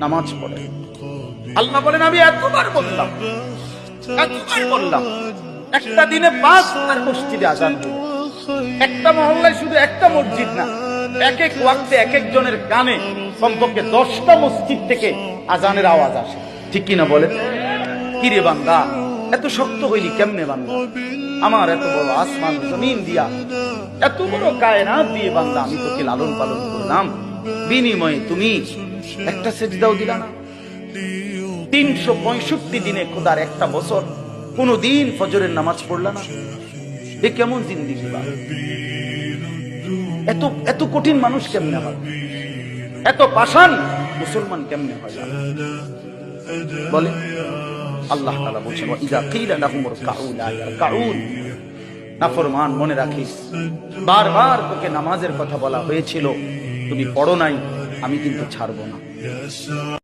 নামাজ পড়ে। আল্লাহ বলেন আমি এতবার বললাম, একটা দিনে 5 বার মসজিদে আযান দিল। একটা মহল্লায় শুধু একটা মসজিদ না, এক এক ওয়াক্তে এক একজনের কানে কমপক্ষে 10টা মসজিদ থেকে আযানের আওয়াজ আসে। ঠিক কিনা বলেন? কিরে বান্দা, এত শক্ত হইলি কেমনে বান্দা? আমার এত বড় আসমান জমিন দিয়া, এত বড় কায়নাত দিয়ে বান্দা আমি তোকে লালন পালন করলাম, বিনিময়ে তুমি একটা সেজদাও দিলা না। 365 দিনে খোদার একটা বছর কোনদিন ফজরের নামাজ পড়লা না। এ কেমন জিন্দেগি? এত এত কঠিন মানুষ কেমনে হয়? এত পাষাণ মুসলমান কেমনে হয় বলে? আল্লাহ তাআলা বলেন ওয়া ইযা কিলা লাহুম ইরকাউ লা ইয়ারকাউন। নাফরমান, মনে রাখিস, বারবার তোকে নামাজের কথা বলা হয়েছিল, তুমি পড়ো নাই, আমি কিন্তু ছাড়বো না।